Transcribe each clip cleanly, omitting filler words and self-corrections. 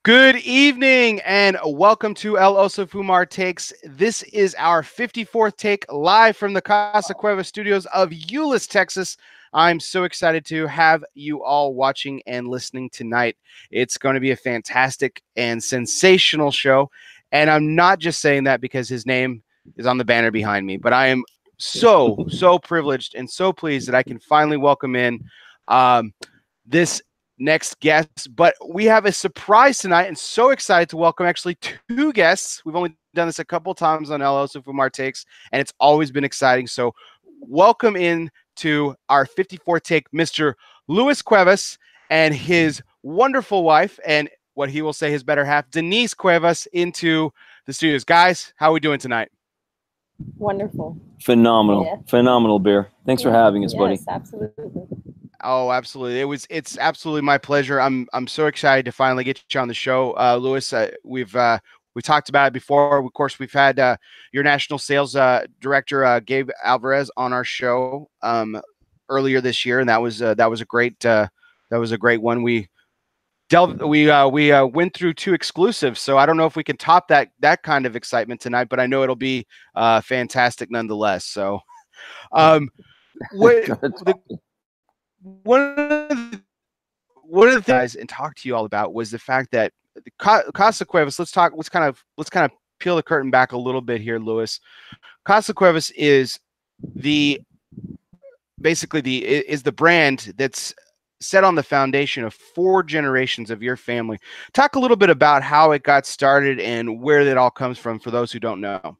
Good evening and welcome to ELOSOFUMARTAKES. This is our 54th take live from the Casa Cuevas Studios of Euless, Texas. I'm so excited to have you all watching and listening tonight. It's going to be a fantastic and sensational show. And I'm not just saying that because his name is on the banner behind me, but I am so privileged and so pleased that I can finally welcome in this next guest. But we have a surprise tonight and so excited to welcome actually two guests. We've only done this a couple times on ELOSOFUMARTAKES and it's always been exciting. So welcome in to our 54th take, Mr. Luis Cuevas and his wonderful wife and what he will say his better half, Denise Cuevas, into the studios. Guys, how are we doing tonight? Wonderful. Phenomenal. Yeah. Phenomenal, Bear. Thanks for having us, buddy. Yes, absolutely. Oh, absolutely. It's absolutely my pleasure. I'm so excited to finally get you on the show, Luis. We talked about it before. Of course, we've had your national sales director, Gabe Alvarez, on our show earlier this year, and that was a great one. We went through two exclusives, so I don't know if we can top that kind of excitement tonight, but I know it'll be fantastic nonetheless. So, one of the things and talk to you all about was the fact that Casa Cuevas. Let's kind of peel the curtain back a little bit here, Luis. Casa Cuevas is basically the brand that's set on the foundation of 4 generations of your family. Talk a little bit about how it got started and where that all comes from for those who don't know.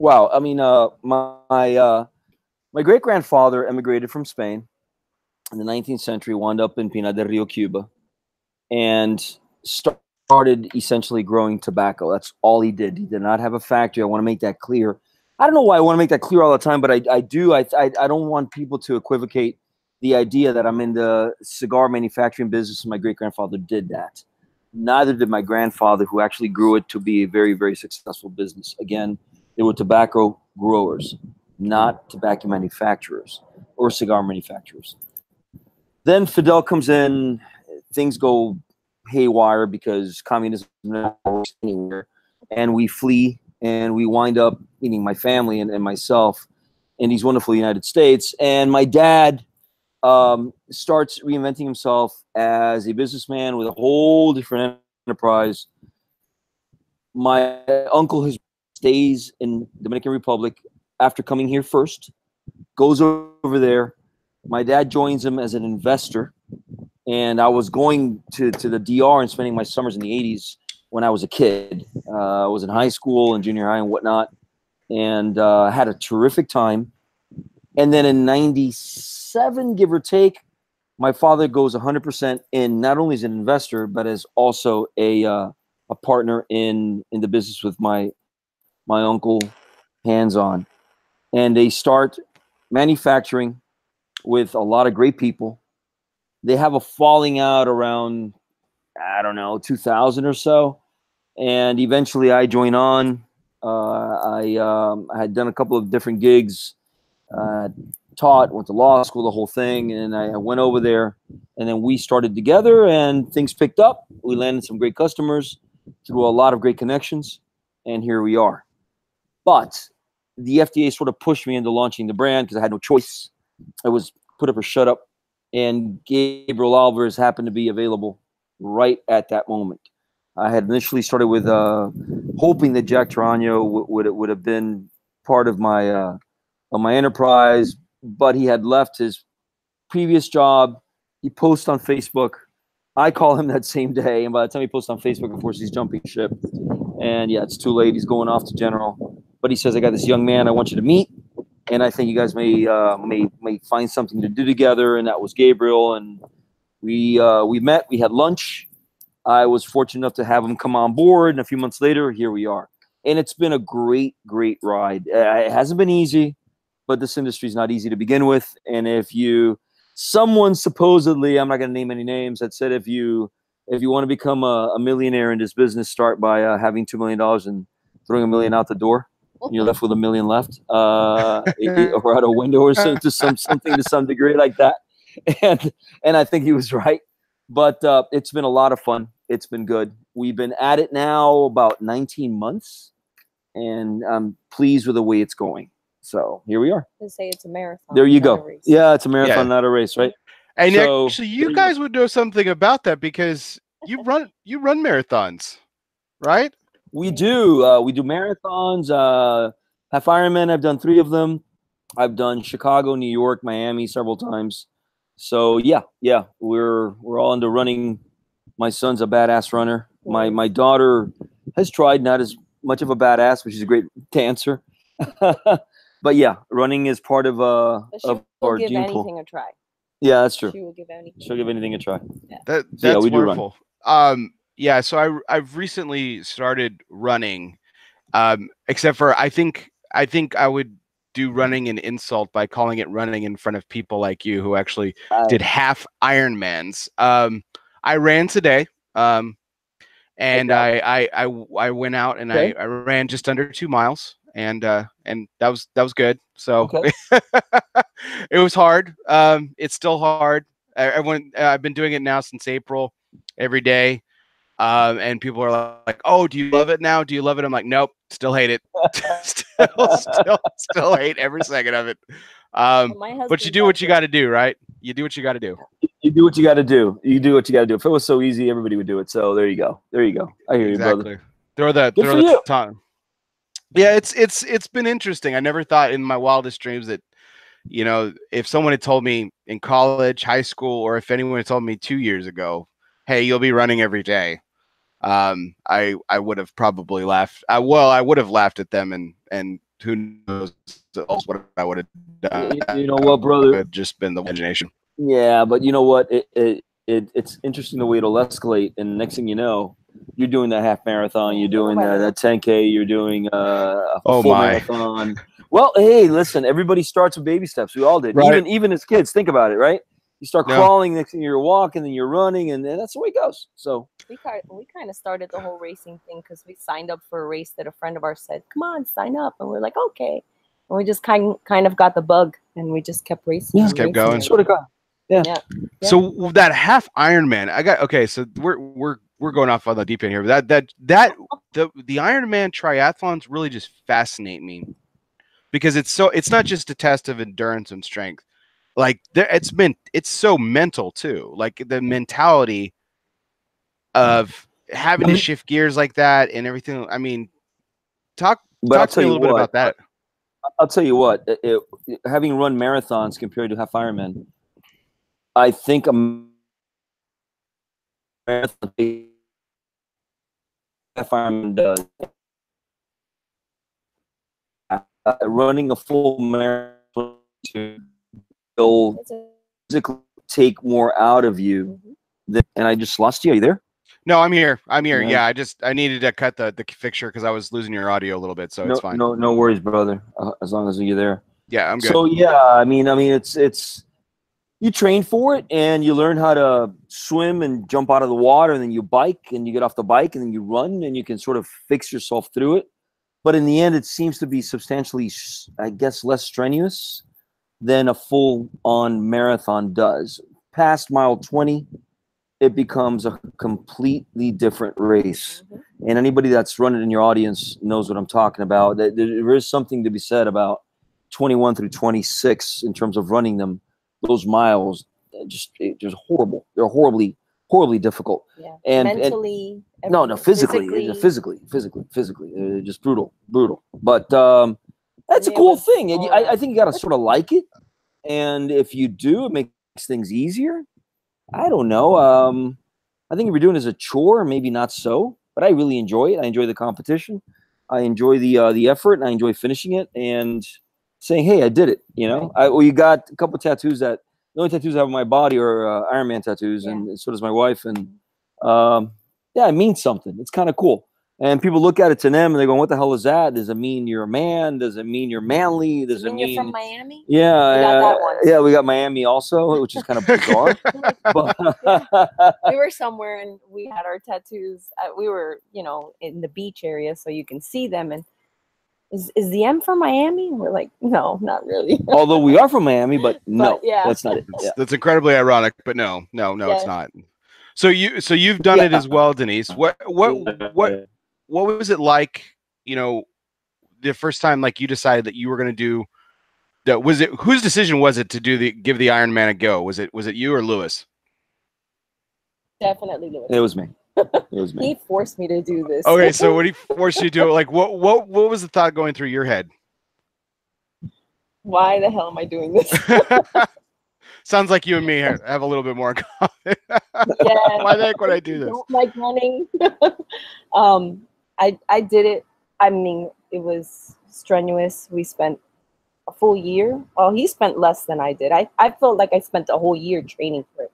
Wow. I mean, my great-grandfather emigrated from Spain in the 19th century, wound up in Pinar del Rio, Cuba, and started essentially growing tobacco. That's all he did. He did not have a factory. I want to make that clear. I don't know why I want to make that clear all the time, but I do. I don't want people to equivocate the idea that I'm in the cigar manufacturing business and my great-grandfather did that. Neither did my grandfather, who actually grew it to be a very, very successful business. Again, they were tobacco growers, not tobacco manufacturers or cigar manufacturers. Then Fidel comes in, things go haywire because communism is not anywhere, and we flee, and we wind up, meaning my family and myself, in these wonderful United States. And my dad starts reinventing himself as a businessman with a whole different enterprise. My uncle stays in Dominican Republic after coming here first, goes over there. My dad joins him as an investor, and I was going to the DR and spending my summers in the 80s when I was a kid. I was in high school and junior high and whatnot, and had a terrific time. And then in 97, give or take, my father goes 100% in, not only as an investor, but as also a partner in the business with my uncle, hands-on. And they start manufacturing with a lot of great people. They have a falling out around, I don't know, 2000 or so. And eventually I join on. I had done a couple of different gigs, taught, went to law school, the whole thing. And I went over there, and then we started together and things picked up. We landed some great customers through a lot of great connections. And here we are. But the FDA sort of pushed me into launching the brand because I had no choice. I was put up or shut up, and Gabriel Alvarez happened to be available right at that moment. I had initially started with hoping that Jack Tarano would have been part of my enterprise, but he had left his previous job. He posts on Facebook. I call him that same day, and by the time he posts on Facebook, of course, he's jumping ship. And yeah, it's too late. He's going off to General. But he says, I got this young man I want you to meet, and I think you guys may find something to do together. And that was Gabriel. And we met. We had lunch. I was fortunate enough to have him come on board. And a few months later, here we are. And it's been a great, great ride. It hasn't been easy, but this industry is not easy to begin with. And someone supposedly, I'm not going to name any names, that said if you want to become a millionaire in this business, start by having $2 million and throwing $1 million out the door. You're left with $1 million left, or out a window, or something to some degree like that. And I think he was right. But it's been a lot of fun. It's been good. We've been at it now about 19 months, and I'm pleased with the way it's going. So here we are. They say it's a marathon. There you not a go. race. Yeah, it's a marathon, Yeah. not a race, right? And So, actually, you guys would know something about that because you run marathons, right? we do. We do marathons. Half Ironman, I've done 3 of them. I've done Chicago, New York, Miami several times. So yeah, we're all into running. My son's a badass runner. My daughter has tried, not as much of a badass, but she's a great dancer. But yeah, running is part of But she of will our give gene pool. anything a try. Yeah, that's true. She will give anything. She'll give anything a try. That's yeah, we do run. wonderful. Yeah, so I've recently started running. Except for I think I would do running an insult by calling it running in front of people like you who actually did half Ironmans. I ran today. And I went out and I ran just under 2 miles, and that was good. So it was hard. It's still hard. I've been doing it now since April, every day. And people are like, "Oh, do you love it now? Do you love it?" I'm like, "Nope, still hate it. still hate every second of it." But you do what you got to do, right? You do what you got to do. You do what you got to do. You do what you got to do. If it was so easy, everybody would do it. So there you go. There you go. I hear you, brother. Throw the time. Yeah, it's been interesting. I never thought in my wildest dreams that, you know, if someone had told me in college, high school, or if anyone had told me 2 years ago, "Hey, you'll be running every day," I would have probably laughed. I would have laughed at them, and who knows what I would have done. You know what, brother? It would have just been the imagination. Yeah, but you know what? It's interesting the way it'll escalate, and next thing you know, you're doing that half marathon, you're doing that 10K, you're doing a full marathon. Well, hey, listen, everybody starts with baby steps. We all did, right? Even as kids. Think about it, right? You start crawling, next thing you're walking, then you're running, and that's the way it goes. So we kind of started the whole racing thing because we signed up for a race that a friend of ours said, "Come on, sign up," and we're like, "Okay," and we just kind of got the bug, and we just kept racing. Just kept going. Sort of got. Yeah. So that half Ironman, so we're going off on the deep end here. But the Ironman triathlons really just fascinate me because it's not just a test of endurance and strength. Like it's so mental too. Like the mentality of having to shift gears like that and everything. I mean, talk to me a little bit about that. I'll tell you what. Having run marathons compared to half Ironman, I think a marathon half Ironman does. Running a full marathon will physically take more out of you. And I just lost you. Are you there? No, I'm here. Yeah, I needed to cut the fixture because I was losing your audio a little bit, so it's fine. No worries, brother. As long as you're there. Yeah, I'm good. So yeah, I mean, it's you train for it and you learn how to swim and jump out of the water, and then you bike and you get off the bike and then you run, and you can sort of fix yourself through it. But in the end, it seems to be substantially, I guess, less strenuous than a full-on marathon does. Past mile 20, it becomes a completely different race. And anybody that's run it in your audience knows what I'm talking about. There is something to be said about 21 through 26 in terms of running them. Those miles, just horrible. They're horribly difficult. Yeah. And mentally, physically, just brutal. But that's a cool thing. And I think you got to sort of like it. And if you do, it makes things easier. I don't know. I think if you're doing it as a chore, maybe not so. But I really enjoy it. I enjoy the competition. I enjoy the effort, and I enjoy finishing it and saying, "Hey, I did it." You know, you got a couple of tattoos that the only tattoos I have on my body are Ironman tattoos, and so does my wife. And it means something. It's kind of cool. And people look at it to them and they go, "What the hell is that? Does it mean you're a man? Does it mean you're manly? Does it mean you're from Miami?" Yeah, we got that one. Yeah, we got Miami also, which is kind of bizarre. We were somewhere and we had our tattoos. We were, in the beach area, so you can see them. And is the M from Miami? And we're like, no, not really. Although we are from Miami, but no, that's not it. That's incredibly ironic, but no, it's not. So you've done it as well, Denise. What was it like? You know, the first time like you decided that you were going to do that. Was it whose decision was it to give the Iron Man a go? Was it you or Lewis? Definitely Lewis. It was me. It was me. He forced me to do this. Okay, so what he forced you to do? Like what was the thought going through your head? Why the hell am I doing this? Sounds like you and me have a little bit more in common. Yeah. Why the heck would I do this? Don't like running. I did it. I mean, it was strenuous. We spent a full year. Well, he spent less than I did. I felt like I spent a whole year training for it.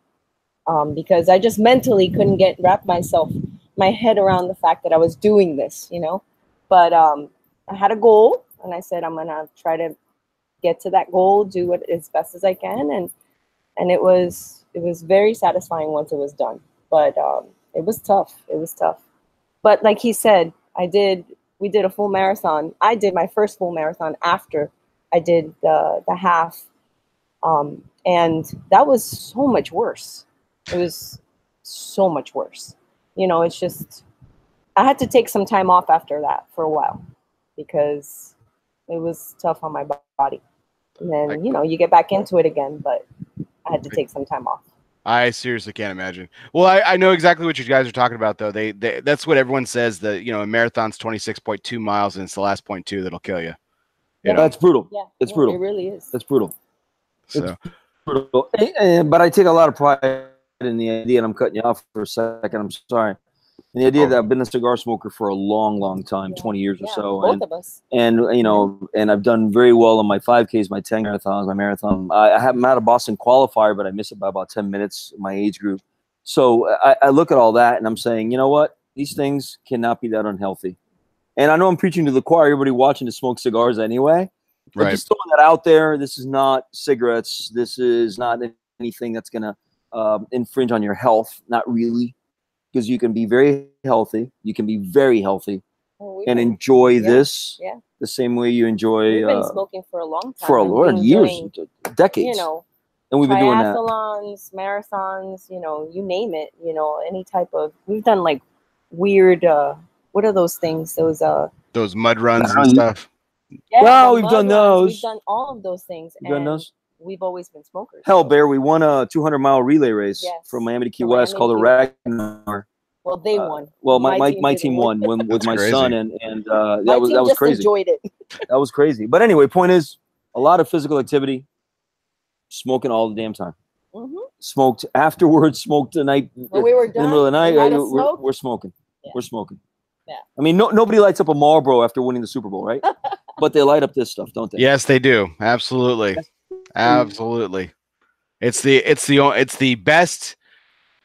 Because I just mentally couldn't wrap my head around the fact that I was doing this, you know. But I had a goal, and I said I'm gonna try to get to that goal, do it as best as I can, and it was very satisfying once it was done. But it was tough. It was tough. But like he said, we did a full marathon. I did my first full marathon after I did the half, and that was so much worse. It was so much worse. You know, it's just I had to take some time off after that for a while because it was tough on my body. And then, you know, you get back into it again, but I had to take some time off. I seriously can't imagine. Well, I know exactly what you guys are talking about, though. They that's what everyone says, that, you know, a marathon's 26.2 miles and it's the last 0.2 that'll kill you. You know? That's brutal. Yeah, it's brutal. It really is. It's brutal. So. It's brutal. But I take a lot of pride in the idea, and I'm cutting you off for a second. I'm sorry. And the idea that I've been a cigar smoker for a long, long time, 20 years or so. Both of us. And, you know, and I've done very well on my 5Ks, my 10 marathons, my marathon. I'm at a Boston qualifier, but I missed it by about 10 minutes, my age group. So I look at all that and I'm saying, you know what? These things cannot be that unhealthy. And I know I'm preaching to the choir, everybody watching to smoke cigars anyway. But Right. just throwing that out there, this is not cigarettes. This is not anything that's going to infringe on your health. Not really. Because you can be very healthy. You can be very healthy and enjoy this the same way you enjoy. We've been smoking for a long time. For a lot of years, decades. You know, and we've been doing that. Triathlons, marathons, you know, you name it. You know, any type of. We've done like weird. What are those things? Those mud runs and stuff. Yeah, no, we've done those. We've done all of those things. We've done those. We've always been smokers. Hell, Bear, we won a 200-mile relay race from Miami to Key West called the Ragnar. Well, they won. Well, my team won with my son, and that was crazy. Enjoyed it. That was crazy. But anyway, point is, a lot of physical activity, smoking all the damn time. Smoked afterwards. Smoked the night. When we were done, in the middle of the night. We're smoking. Yeah. We're smoking. Yeah. I mean, nobody lights up a Marlboro after winning the Super Bowl, right? But they light up this stuff, don't they? Yes, they do. Absolutely. Absolutely. It's the best.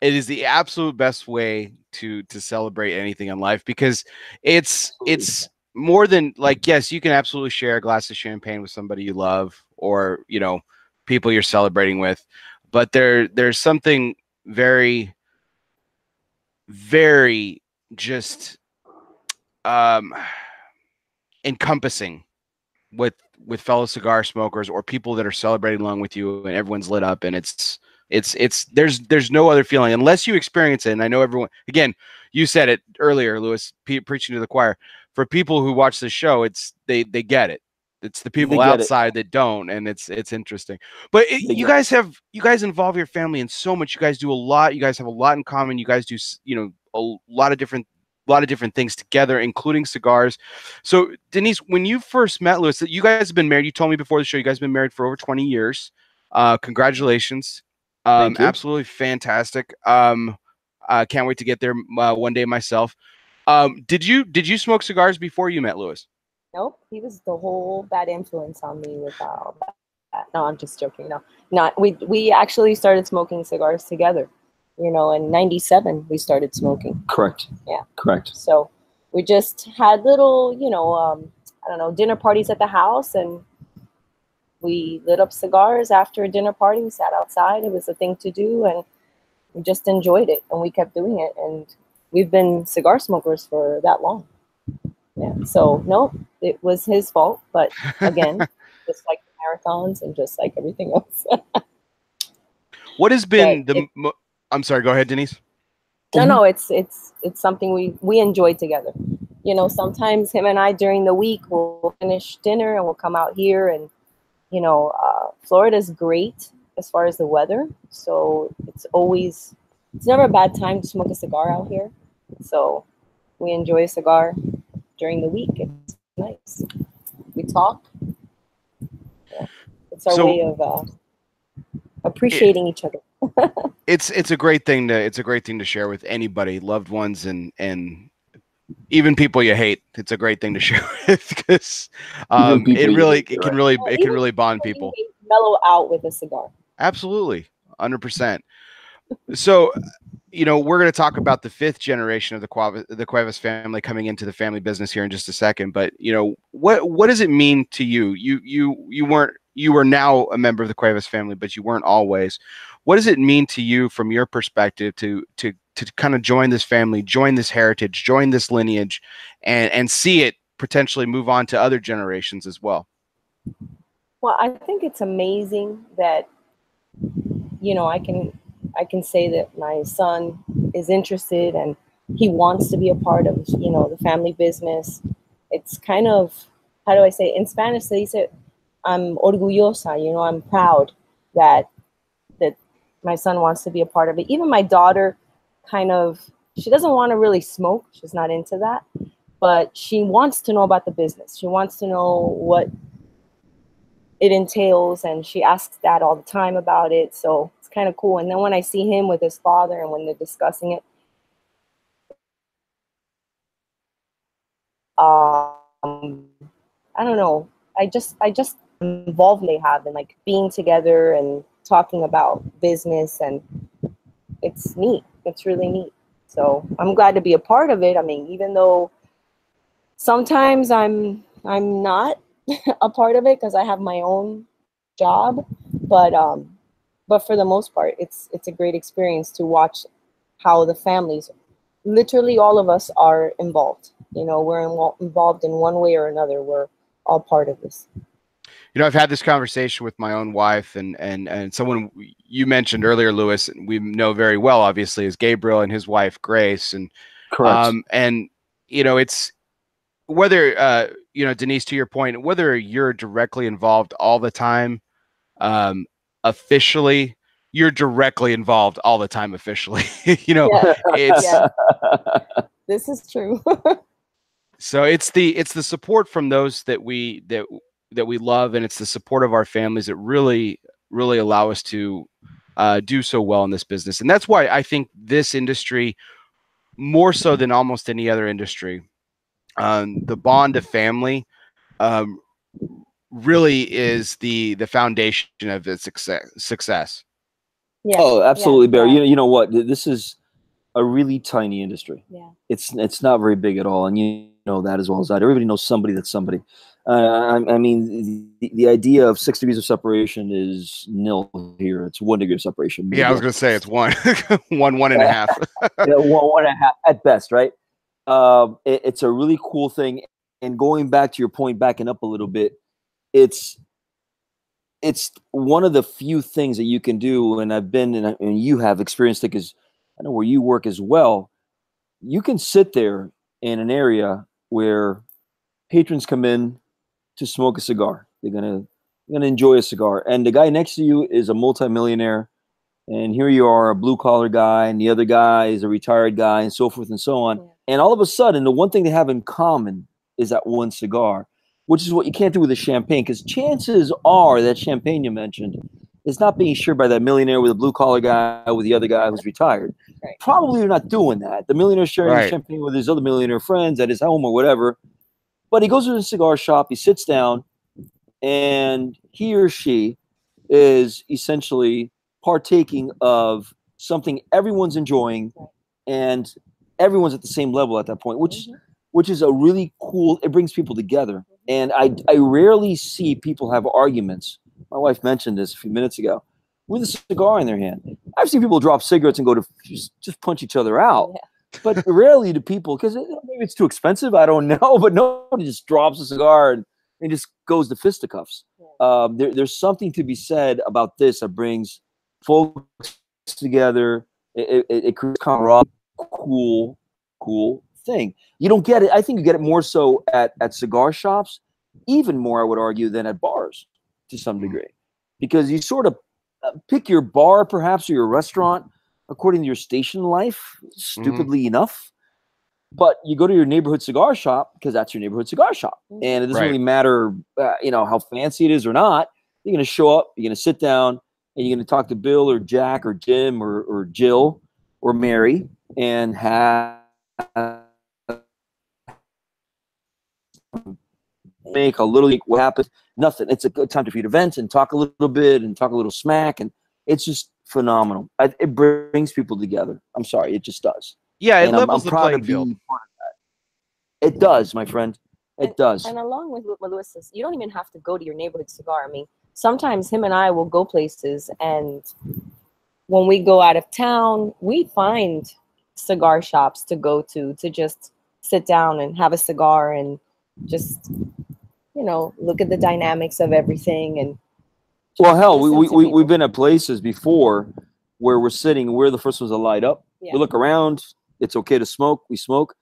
It is the absolute best way to celebrate anything in life, because it's more than, like, yes, you can absolutely share a glass of champagne with somebody you love, or, you know, people you're celebrating with, but there's something very, very just encompassing with fellow cigar smokers or people that are celebrating along with you, and everyone's lit up, and it's there's no other feeling unless you experience it. And I know everyone, again, you said it earlier, Lewis, preaching to the choir. For people who watch the show, they get it. It's the people outside that don't, and it's interesting. But you guys involve your family in so much. You guys do a lot. You guys have a lot in common. You guys do, you know, a lot of different things together, including cigars. So, Denise, when you first met Lewis, you guys have been married. You told me before the show you guys have been married for over 20 years. Congratulations. Absolutely fantastic. Can't wait to get there one day myself. Did you smoke cigars before you met Lewis? Nope, he was the whole bad influence on me with that. No, I'm just joking. No, not we actually started smoking cigars together. You know, in '97 we started smoking. Correct. Yeah. Correct. So we just had little, you know, I don't know, dinner parties at the house, and we lit up cigars after a dinner party. We sat outside. It was a thing to do, and we just enjoyed it, and we kept doing it. And we've been cigar smokers for that long. Yeah. So no, it was his fault. But again, just like the marathons and just like everything else. What has been I'm sorry. Go ahead, Denise. No, it's something we enjoy together. You know, sometimes him and I during the week we'll finish dinner and we'll come out here, and you know, Florida's great as far as the weather, so it's never a bad time to smoke a cigar out here. So we enjoy a cigar during the week. It's nice. We talk. Yeah. It's our way of appreciating each other. It's a great thing to share with anybody, loved ones, and even people you hate. It's a great thing to share with, because it can really bond people. Mellow out with a cigar. Absolutely, 100%. So, you know, we're going to talk about the 5th generation of the Cuevas family coming into the family business here in just a second. But you know, what does it mean to you? You were now a member of the Cuevas family, but you weren't always. What does it mean to you from your perspective to kind of join this family, join this heritage, join this lineage, and see it potentially move on to other generations as well? Well, I think it's amazing that, you know, I can say that my son is interested and he wants to be a part of, you know, the family business. It's kind of, how do I say, in Spanish they say, I'm orgullosa, you know, I'm proud that my son wants to be a part of it. Even my daughter she doesn't want to really smoke. She's not into that, but she wants to know about the business. She wants to know what it entails, and she asks Dad all the time about it. So it's kind of cool. And then when I see him with his father and when they're discussing it, I don't know. I just involved they have in like being together and talking about business, and it's neat. It's really neat. So I'm glad to be a part of it. I mean, even though sometimes I'm not a part of it because I have my own job, but for the most part, it's a great experience to watch how the families, literally all of us, are involved. You know, we're involved in one way or another. We're all part of this. You know, I've had this conversation with my own wife and someone you mentioned earlier, Louis, and we know very well, obviously, is Gabriel and his wife, Grace. And, Correct. And, you know, it's whether, you know, Denise, to your point, whether you're directly involved all the time, officially, you're directly involved all the time officially. You know, This is true. So it's the support from those that we love, and it's the support of our families that really allow us to do so well in this business. And that's why I think this industry, more so than almost any other industry, the bond of family really is the foundation of its success. Yeah. Oh, absolutely, yeah, Barry. yeah. You know what? This is a really tiny industry. Yeah. It's not very big at all, and you know that as well as I. Everybody knows somebody that's somebody. I mean, the idea of 6 degrees of separation is nil here. It's 1 degree of separation. Yeah, I was going to say it's one, one and a half. Yeah, one and a half at best, right? It's a really cool thing. And going back to your point, backing up a little bit, it's one of the few things that you can do. And I've been, and you have experienced it because I know where you work as well. You can sit there in an area where patrons come in to smoke a cigar. They're gonna enjoy a cigar, and the guy next to you is a multimillionaire, and here you are, a blue collar guy, and the other guy is a retired guy, and so forth and so on. Yeah. And all of a sudden, the one thing they have in common is that one cigar, which is what you can't do with a champagne, because chances are that champagne you mentioned is not being shared by that millionaire with a blue collar guy with the other guy who's retired. Right. Probably you're not doing that. The millionaire sharing the champagne with his other millionaire friends at his home or whatever. But he goes to the cigar shop, he sits down, and he or she is essentially partaking of something everyone's enjoying, and everyone's at the same level at that point, which is a really cool, it brings people together. And I rarely see people have arguments. My wife mentioned this a few minutes ago, with a cigar in their hand. I've seen people drop cigarettes and go to just punch each other out. Yeah. But rarely do people, because maybe it's too expensive, I don't know, but nobody just drops a cigar and just goes to fisticuffs. Yeah. There's something to be said about this that brings folks together. It creates camaraderie, cool thing. You don't get it. I think you get it more so at cigar shops, even more, I would argue, than at bars to some degree, because you sort of pick your bar perhaps or your restaurant according to your station in life, stupidly enough. But you go to your neighborhood cigar shop because that's your neighborhood cigar shop, and it doesn't really matter, how fancy it is or not. You're going to show up, you're going to sit down, and you're going to talk to Bill or Jack or Jim or Jill or Mary and have make a little what happened. Nothing. It's a good time to feed events and talk a little bit and talk a little smack, and it's just phenomenal. It brings people together. I'm sorry, it just does. Yeah, it and levels I'm the proud playing to field. be part of that. It does, my friend. It does. And along with what Lewis says, you don't even have to go to your neighborhood cigar. I mean, sometimes him and I will go places, and when we go out of town, we find cigar shops to go to just sit down and have a cigar and just, look at the dynamics of everything. And well, hell, we've been at places before where we're sitting, we're the first ones to light up. We look around, it's okay to smoke, we smoke,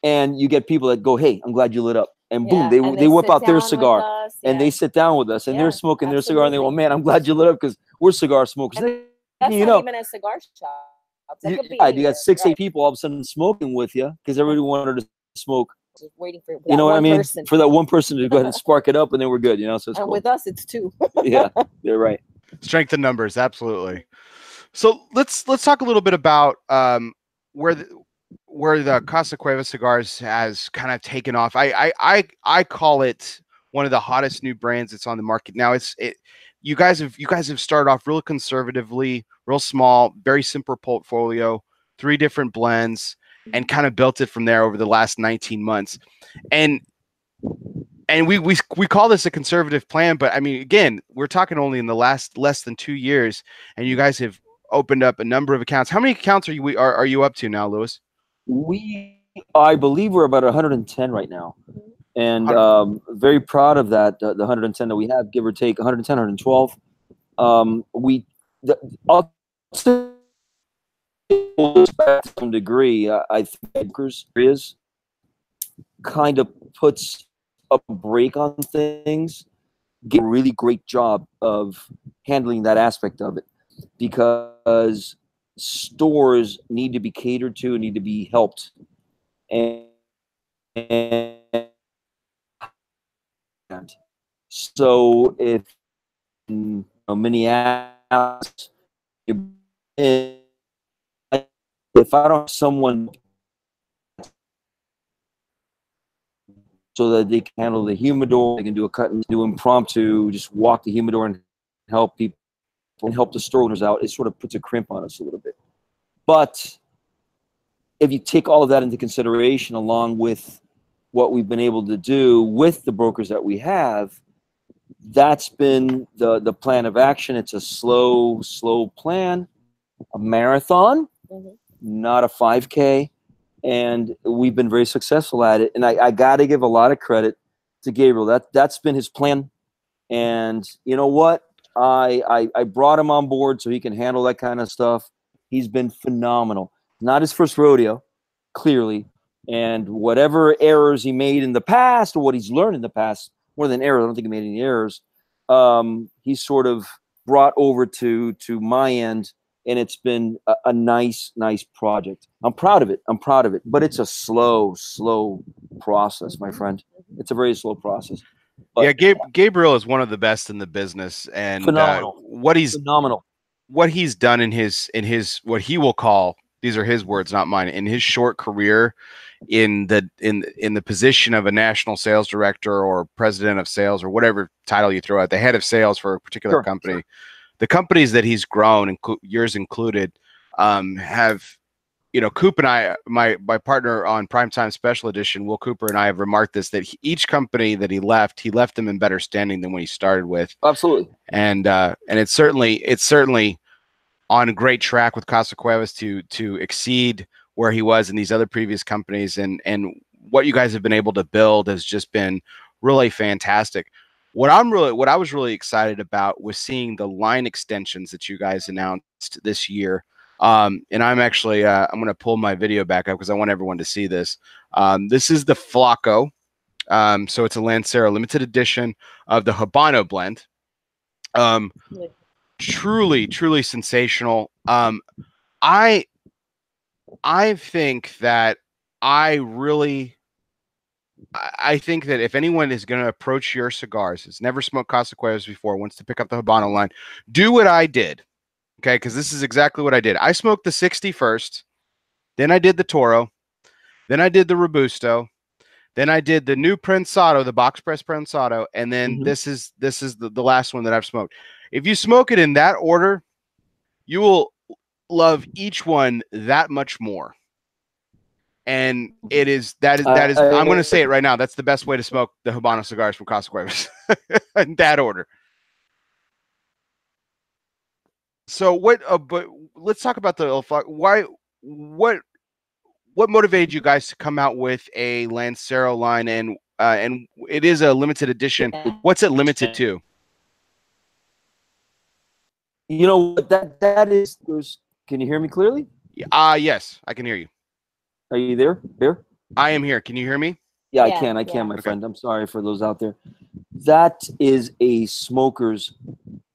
and you get people that go, "Hey, I'm glad you lit up," and boom, they whip out their cigar and they sit down with us and they're smoking their cigar and they go, "Man, I'm glad you lit up," because we're cigar smokers. That's not even a cigar shop. You got 6-8 people all of a sudden smoking with you because everybody wanted to smoke. Just waiting for you know what I mean? For that one person to go ahead and spark it up, and then we're good. So it's cool. With us, it's 2. Yeah, they're right. Strength in numbers, absolutely. So let's talk a little bit about where the Casa Cuevas Cigars has kind of taken off. I call it one of the hottest new brands that's on the market now. You guys have started off real conservatively, real small, very simple portfolio, 3 different blends, and kind of built it from there over the last 19 months. And we call this a conservative plan, but I mean, again, we're talking only in the last less than 2 years, and you guys have opened up a number of accounts. How many accounts are you up to now, Lewis? I believe we're about 110 right now, and very proud of that. The 110 that we have, give or take 110, 112. I'll say to some degree, I think is kind of puts a break on things. Get a really great job of handling that aspect of it, because stores need to be catered to and need to be helped. And so if Minneapolis, if I don't have someone so that they can handle the humidor, they can do a cut and do impromptu, just walk the humidor and help people and help the store owners out, it sort of puts a crimp on us a little bit. But if you take all of that into consideration, along with what we've been able to do with the brokers that we have, that's been the plan of action. It's a slow plan, a marathon, not a 5K. And we've been very successful at it. And I got to give a lot of credit to Gabriel. That's been his plan. And you know what? I brought him on board so he can handle that kind of stuff. He's been phenomenal. Not his first rodeo, clearly. And whatever errors he made in the past, or what he's learned in the past, more than errors, I don't think he made any errors, he's sort of brought over to my end. And it's been a nice project. I'm proud of it. But it's a slow process, my friend. It's a very slow process. But, yeah, Gabriel is one of the best in the business, and phenomenal. What he's done in his what he will call, these are his words, not mine, in his short career in the position of a national sales director or president of sales or whatever title you throw out, the head of sales for a particular company. Sure. The companies that he's grown, yours included, have, Coop and I, my partner on Primetime Special Edition, Will Cooper, and I have remarked this, that each company that he left them in better standing than when he started with. Absolutely. And it's certainly on a great track with Casa Cuevas to exceed where he was in these other previous companies. And what you guys have been able to build has just been really fantastic. What I was really excited about was seeing the line extensions that you guys announced this year. And I'm actually I'm going to pull my video back up because I want everyone to see this. This is the Flaco. So it's a Lancero limited edition of the Habano blend. Truly sensational. I think that I think that if anyone is going to approach your cigars, has never smoked Casa Cuevas before, wants to pick up the Habano line, do what I did. Okay, because this is exactly what I did. I smoked the 60 first, then I did the Toro, then I did the Robusto, then I did the new Prensado, the box press Prensado, and then this is the last one that I've smoked. If you smoke it in that order, you will love each one that much more. And that is I'm going to say it right now. That's the best way to smoke the Habano cigars from Casa Cuevas in that order. So but let's talk about the what motivated you guys to come out with a Lancero line, and it is a limited edition. What's it limited to? You know what that is? Can you hear me clearly? Yes, I can hear you. Are you there? Here? I am here. Can you hear me? Yeah, I can, my friend. I'm sorry for those out there. That is a smoker's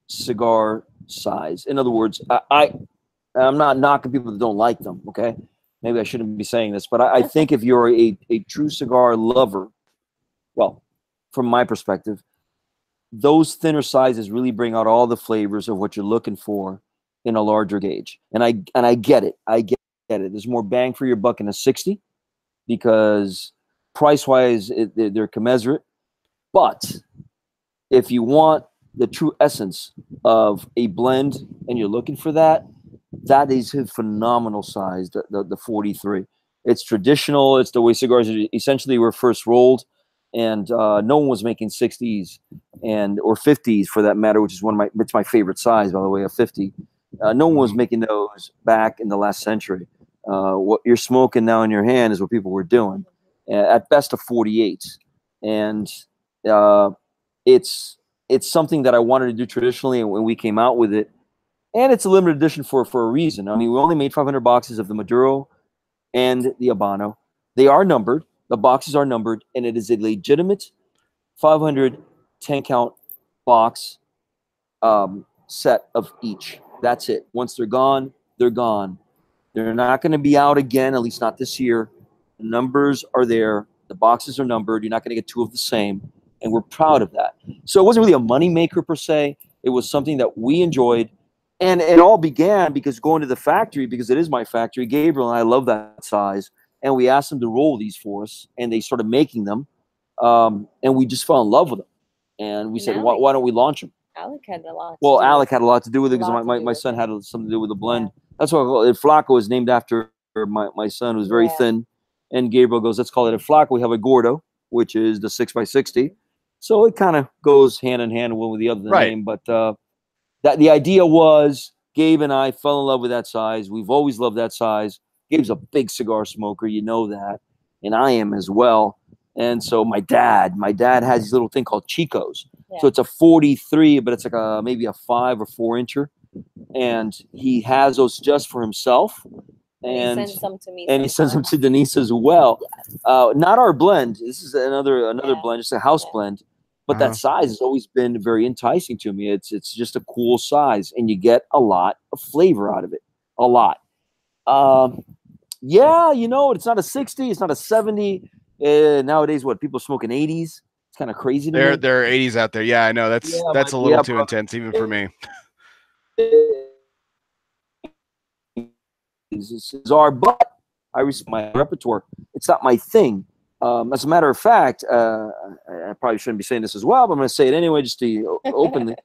cigar size. In other words, I'm not knocking people that don't like them, okay? Maybe I shouldn't be saying this, but I think if you're a true cigar lover, well, from my perspective, those thinner sizes really bring out all the flavors of what you're looking for in a larger gauge. And I get it. I get it. There's more bang for your buck in a 60 because price-wise, they're commensurate. But if you want the true essence of a blend and you're looking for that, that is a phenomenal size, the 43. It's traditional. It's the way cigars essentially were first rolled. And no one was making 60s or 50s for that matter, which is it's my favorite size, by the way, a 50. No one was making those back in the last century. What you're smoking now in your hand is what people were doing. At best, a 48. And it's something that I wanted to do traditionally, and when we came out with it, and it's a limited edition for a reason. I mean, we only made 500 boxes of the Maduro and the Habano. They are numbered. The boxes are numbered, and it is a legitimate 500 10-count box set of each. That's it. Once they're gone, they're gone. They're not going to be out again, at least not this year. The numbers are there. The boxes are numbered. You're not going to get two of the same, and we're proud of that. So it wasn't really a money maker per se. It was something that we enjoyed, and it all began because going to the factory, because it is my factory. Gabriel and I love that size, and we asked them to roll these for us, and they started making them, and we just fell in love with them. And we said, why don't we launch them? Alec had a lot. Well, Alec had a lot to do with it because my son had something to do with the blend. Yeah. That's why Flaco is named after my son, who's very thin. And Gabriel goes, let's call it a Flaco. We have a Gordo, which is the 6x60. So it kind of goes hand in hand with the other name. But that the idea was Gabe and I fell in love with that size. We've always loved that size. Gabe's a big cigar smoker, you know that, and I am as well. And so my dad has this little thing called Chicos. Yeah. So it's a 43, but it's like maybe a 5 or 4 incher, and he has those just for himself. And he sends some to me. And he sends them to Denise as well. Not our blend. This is another blend, just a house blend. But that size has always been very enticing to me. It's just a cool size, and you get a lot of flavor out of it. A lot. Yeah, you know, it's not a 60, it's not a 70. Nowadays, what people are smoking 80s. It's kind of crazy. There are 80s out there. Yeah, I know. That's a little too intense even for me. It's bizarre, but I respect my repertoire. It's not my thing. As a matter of fact, I probably shouldn't be saying this as well, but I'm going to say it anyway, just to openly.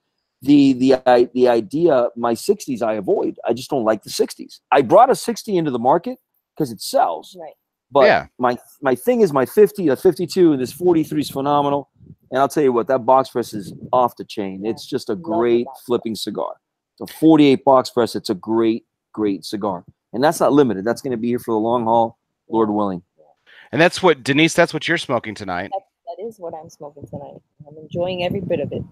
The idea, my 60s I avoid. I just don't like the 60s. I brought a 60 into the market because it sells. Right. But my thing is my 50, a 52, and this 43 is phenomenal. And I'll tell you what, that box press is off the chain. It's just a great flipping cigar. It's a 48 box press. It's a great cigar. And that's not limited. That's going to be here for the long haul, Lord willing. And that's what, Denise, that's what you're smoking tonight. That is what I'm smoking tonight. I'm enjoying every bit of it.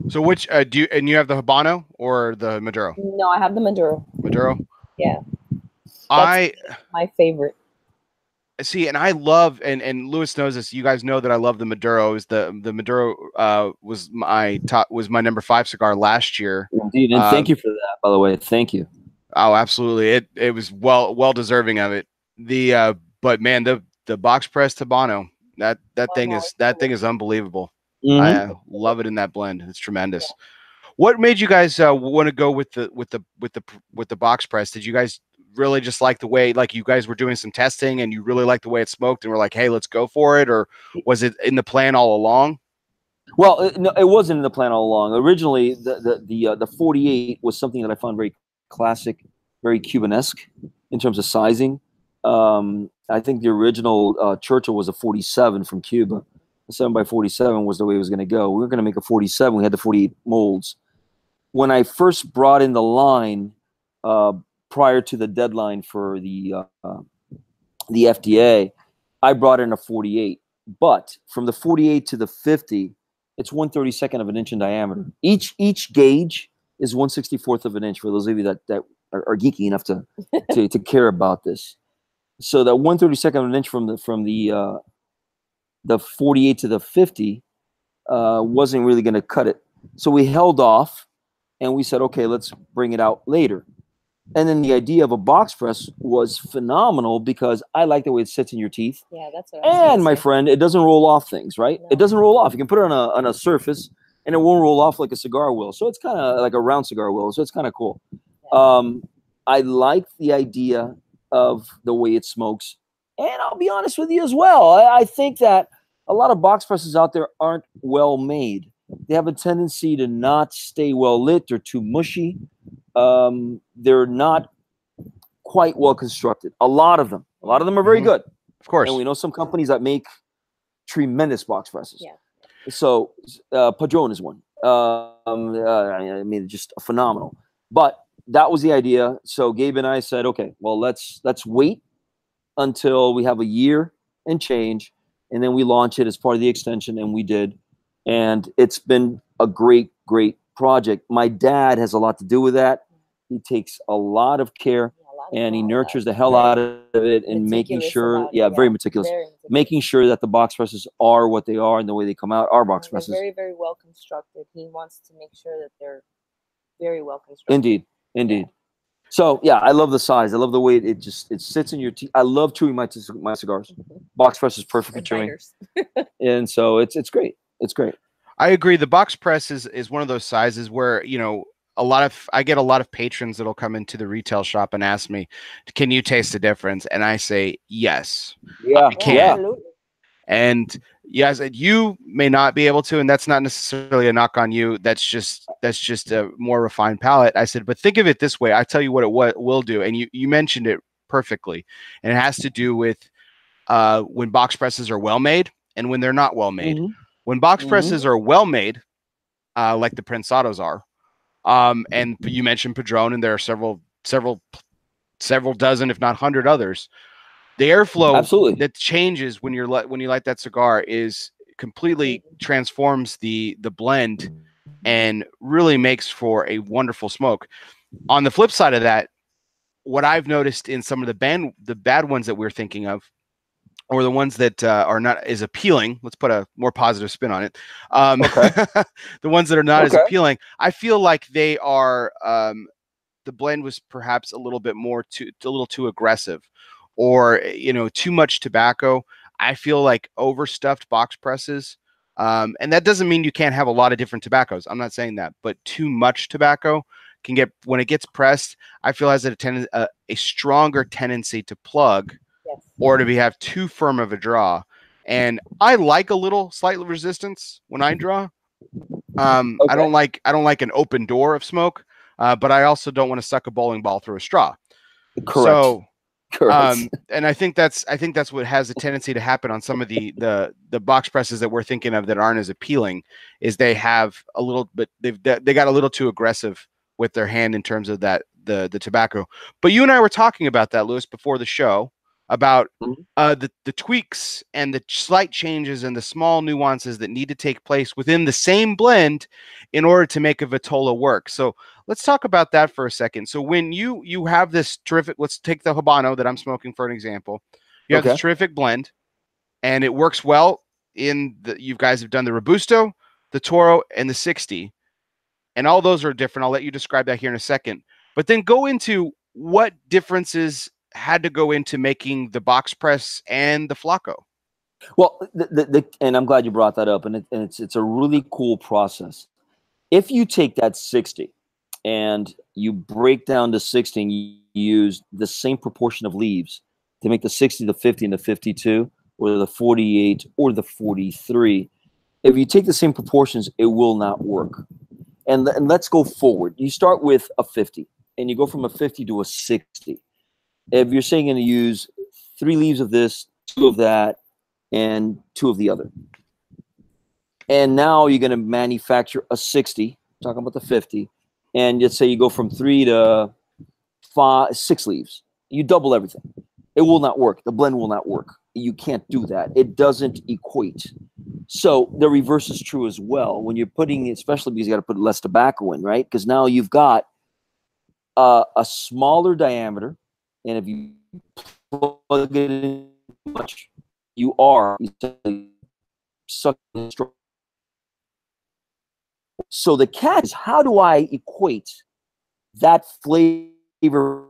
So which, you have the Habano or the Maduro? No, I have the Maduro. Maduro? Yeah, I my favorite. see, and I love, and Lewis knows this. You guys know that I love the Maduros. The Maduro was my number 5 cigar last year. Indeed, and thank you for that, by the way. Thank you. Oh, absolutely. It was well deserving of it. The but man, the box press Habano, that thing is unbelievable. I love it in that blend. It's tremendous. Yeah. What made you guys want to go with the box press? Did you guys really just like the way, like, you guys were doing some testing and you really liked the way it smoked and were like, hey, let's go for it? Or was it in the plan all along? Well, no, it wasn't in the plan all along. Originally, the 48 was something that I found very classic, very Cubanesque in terms of sizing. I think the original Churchill was a 47 from Cuba. The 7x47 was the way it was going to go. We were going to make a 47. We had the 48 molds. When I first brought in the line prior to the deadline for the FDA, I brought in a 48. But from the 48 to the 50, it's 1/32 of an inch in diameter. Each gauge is 1/64 of an inch. For those of you that are geeky enough to care about this, so that 1/32 of an inch from the 48 to the 50 wasn't really going to cut it. So we held off, and we said, okay, let's bring it out later. And then the idea of a box press was phenomenal because I like the way it sits in your teeth. Yeah, that's what I was gonna And my say. friend, it doesn't roll off things, right? No. It doesn't roll off. You can put it on a surface, and it won't roll off like a cigar will. So it's kind of like a round cigar will. So it's kind of cool. Yeah. I like the idea of the way it smokes. And I'll be honest with you as well. I think that a lot of box presses out there aren't well made. They have a tendency to not stay well lit. They're too mushy. They're not quite well constructed. A lot of them are very good. Of course. And we know some companies that make tremendous box presses. Yeah. So Padron is one. I mean, just phenomenal. But that was the idea. So Gabe and I said, okay, well, let's wait until we have a year and change, and then we launch it as part of the extension, and we did. And it's been a great, great project. My dad has a lot to do with that. He takes a lot of care, and he nurtures the hell out of it, and making sure, very meticulous, making sure that the box presses are what they are and the way they come out are box presses. Very, very well constructed. He wants to make sure that they're very well constructed. Indeed. Yeah. So yeah, I love the size. I love the way it sits in your teeth. I love chewing my cigars. Box press is perfect for chewing, and so it's great. It's great. I agree. The box press is one of those sizes where, you know, I get a lot of patrons that'll come into the retail shop and ask me, can you taste the difference? And I say, yes, I can. Absolutely. And yes, you may not be able to, and that's not necessarily a knock on you. That's just a more refined palate. I said, but think of it this way. I tell you what it will do. And you mentioned it perfectly. And it has to do with when box presses are well made and when they're not well made. When box presses are well made, like the Prensados are, and you mentioned Padron, and there are several dozen, if not 100 others. The airflow that changes when you light that cigar is completely transforms the blend and really makes for a wonderful smoke. On the flip side of that, what I've noticed in some of the bad ones that we're thinking of, or the ones that are not as appealing, let's put a more positive spin on it. The ones that are not as appealing, I feel like they are, the blend was perhaps a little too aggressive, or, you know, too much tobacco. I feel like overstuffed box presses, and that doesn't mean you can't have a lot of different tobaccos. I'm not saying that, but too much tobacco can get, when it gets pressed, I feel has a stronger tendency to plug, or to have too firm of a draw. And I like a little slight resistance when I draw. I don't like an open door of smoke, but I also don't want to suck a bowling ball through a straw. Correct. So, and I think that's what has a tendency to happen on some of the box presses that we're thinking of that aren't as appealing, is they have a little bit, they got a little too aggressive with their hand in terms of that the tobacco. But you and I were talking about that, Lewis, before the show, about the tweaks and the slight changes and the small nuances that need to take place within the same blend in order to make a Vitola work. So let's talk about that for a second. So when you have this terrific, let's take the Habano that I'm smoking for an example. You have this terrific blend, and it works well in the, you guys have done the Robusto, the Toro, and the 60. And all those are different. I'll let you describe that here in a second. But then go into what differences had to go into making the box press and the Flaco. Well, and I'm glad you brought that up, and it's a really cool process. If you take that 60 and you break down the 60 and you use the same proportion of leaves to make the 60, the 50, and the 52, or the 48, or the 43, if you take the same proportions, it will not work. And let's go forward. You start with a 50, and you go from a 50 to a 60. If you're saying you're going to use 3 leaves of this, 2 of that, and 2 of the other, and now you're going to manufacture a 60, talking about the 50, and let's say you go from 3 to 5, 6 leaves. You double everything. It will not work. The blend will not work. You can't do that. It doesn't equate. So the reverse is true as well. When you're putting, especially because you got to put less tobacco in, right? Because now you've got a smaller diameter, and if you plug it in much, you are sucking. So the catch is, how do I equate that flavor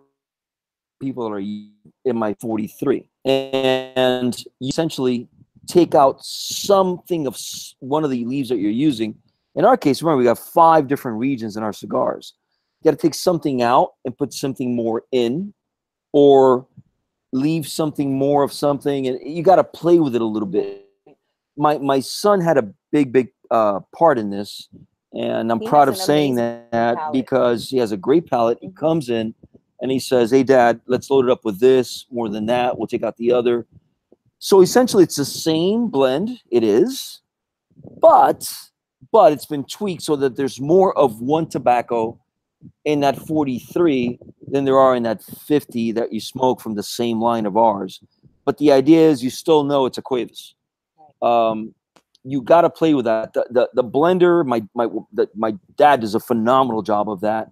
people that are in my 43? And you essentially take out something of one of the leaves that you're using. In our case, remember, we got 5 different regions in our cigars. You got to take something out and put something more in, or leave something more of something, and you got to play with it a little bit. My son had a big part in this, and I'm proud of saying that because he has a great palate. He comes in and he says, "Hey, Dad, let's load it up with this, more than that. We'll take out the other." So essentially, it's the same blend. It is, but it's been tweaked so that there's more of one tobacco in that 43 than there are in that 50 that you smoke from the same line of ours. But the idea is, you still know it's a Cuevas. You got to play with that. The blender, my dad does a phenomenal job of that.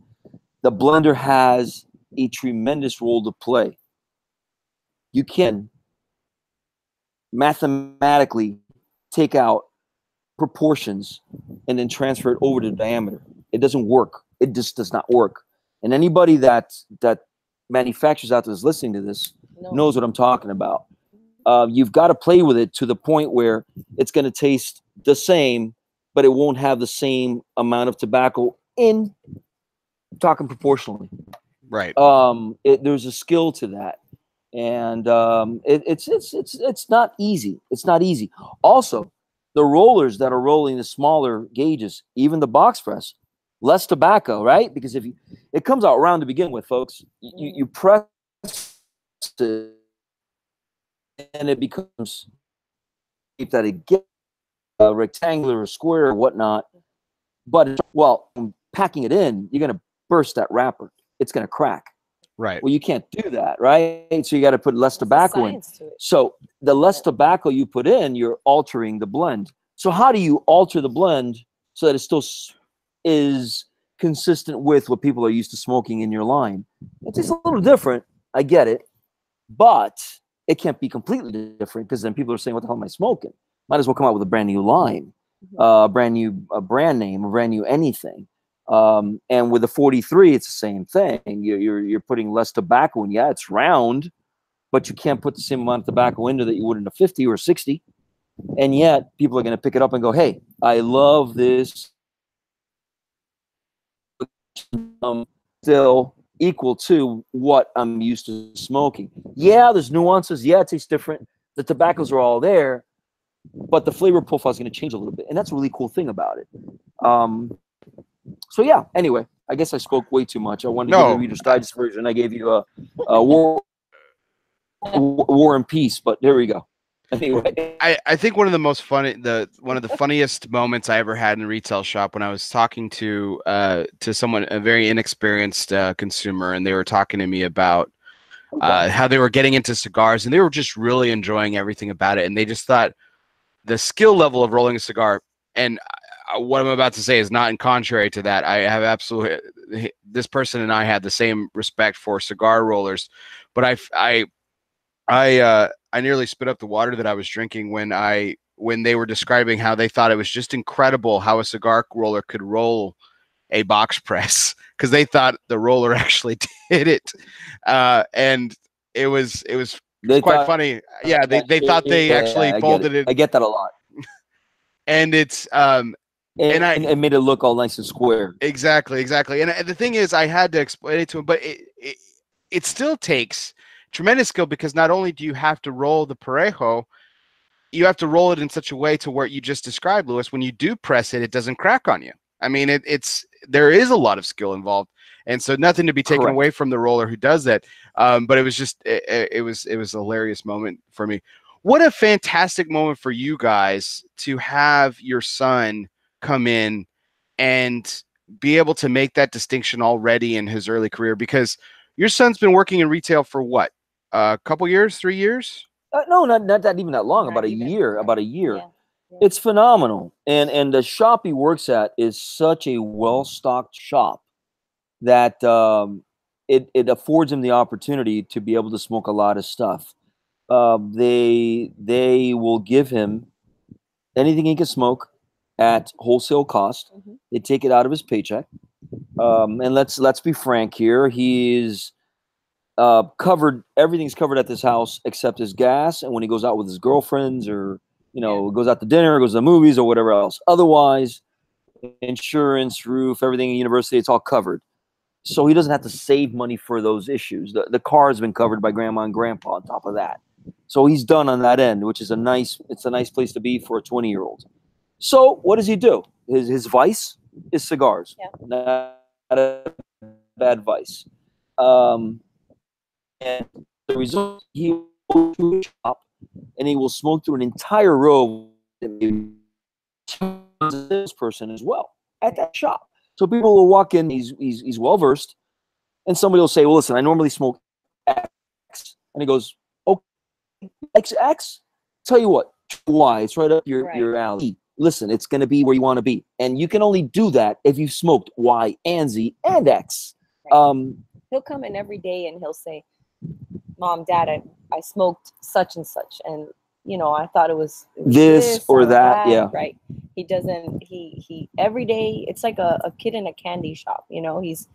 The blender has a tremendous role to play. You can mathematically take out proportions and then transfer it over to diameter. It doesn't work. It just does not work. And anybody that manufactures out there is listening to this knows what I'm talking about. You've got to play with it to the point where it's going to taste the same, but it won't have the same amount of tobacco in. I'm talking proportionally. Right. There's a skill to that, and it's not easy. It's not easy. Also, the rollers that are rolling the smaller gauges, even the box press, less tobacco, right? Because if it comes out round to begin with, folks, you press it, and it becomes that it gets rectangular or square or whatnot. But well, packing it in, you're gonna burst that wrapper. It's gonna crack. Right. Well, you can't do that, right? So you got to put less tobacco in. So the less tobacco you put in, you're altering the blend. So how do you alter the blend so that it still is consistent with what people are used to smoking in your line? It's just a little different. I get it, but it can't be completely different, because then people are saying, "What the hell am I smoking?" Might as well come out with a brand new line, brand new brand name, a brand new anything. And with the 43, it's the same thing. You're putting less tobacco in. Yeah, it's round, but you can't put the same amount of tobacco into that you would in a 50 or 60. And yet people are going to pick it up and go, "Hey, I love this." Still equal to what I'm used to smoking. Yeah, there's nuances. Yeah, it tastes different. The tobaccos are all there, but the flavor profile is going to change a little bit. And that's a really cool thing about it. So yeah, anyway, I guess I spoke way too much. I wanted to give the Reader's Digest version. I gave you a war and peace, but there we go. Anyway. I think one of the funniest moments I ever had in a retail shop, when I was talking to someone, a very inexperienced consumer, and they were talking to me about how they were getting into cigars, and they were just really enjoying everything about it, and they just thought the skill level of rolling a cigar, and what I'm about to say is not in contrary to that. I have absolutely, this person and I had the same respect for cigar rollers, but I nearly spit up the water that I was drinking when they were describing how they thought it was just incredible how a cigar roller could roll a box press, because they thought the roller actually did it, and it was quite funny. Yeah, they thought they actually folded it. I get that a lot. And it's and it made it look all nice and square. Exactly. And the thing is, I had to explain it to him, but it still takes tremendous skill, because not only do you have to roll the parejo, you have to roll it in such a way to where you just described, Louis, when you do press it, it doesn't crack on you. I mean, there is a lot of skill involved, and so nothing to be taken away from the roller who does that. But it was just it was a hilarious moment for me. What a fantastic moment for you guys to have your son come in and be able to make that distinction already in his early career, because your son's been working in retail for what, a couple years, 3 years? No, not that even that long. Not about a year. About a year. Yeah. Yeah. It's phenomenal, and the shop he works at is such a well-stocked shop that it affords him the opportunity to be able to smoke a lot of stuff. They will give him anything he can smoke at wholesale cost. Mm-hmm. They take it out of his paycheck. And let's be frank here. He's covered. Everything's covered at this house except his gas, and when he goes out with his girlfriends, or goes out to dinner, goes to the movies, or whatever else. Otherwise, insurance, roof, everything, university, it's all covered. So he doesn't have to save money for those issues. The car has been covered by grandma and grandpa on top of that. So he's done on that end, which is it's a nice place to be for a 20-year-old. So what does he do? His vice is cigars. Yeah. Not a bad vice. And the result, he will go to a shop and he will smoke through an entire row of this person as well at that shop. So people will walk in, he's well versed, and somebody will say, well, listen, I normally smoke X. And he goes, okay, X? Tell you what, Y, it's right up your alley. Listen, it's going to be where you want to be. And you can only do that if you've smoked Y and Z and X. Right. He'll come in every day and he'll say, Mom, Dad, I smoked such and such. And, I thought it was this or that. Yeah. Right. He doesn't, he every day, it's like a kid in a candy shop. He's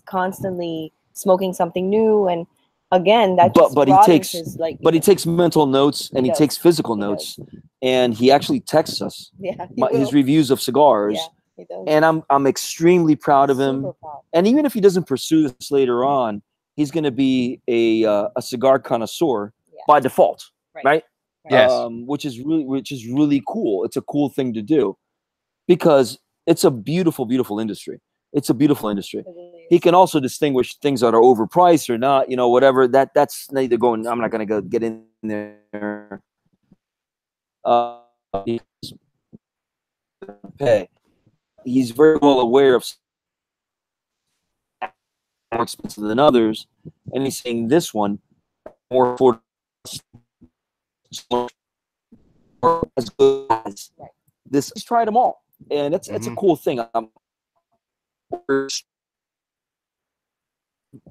constantly smoking something new. And again, that just he takes mental notes, and he takes physical notes, and he actually texts us his reviews of cigars. Yeah, he does. And I'm extremely proud of him. Proud. And even if he doesn't pursue this later on, he's going to be a cigar connoisseur by default, right? Yes. Which is really cool. It's a cool thing to do, because it's a beautiful, beautiful industry. It's a beautiful industry. He can also distinguish things that are overpriced or not, whatever. That's neither going. I'm not going to go get in there. He's very well aware of more expensive than others, and he's saying this one more affordable, as good as this. He's tried them all, and it's a cool thing.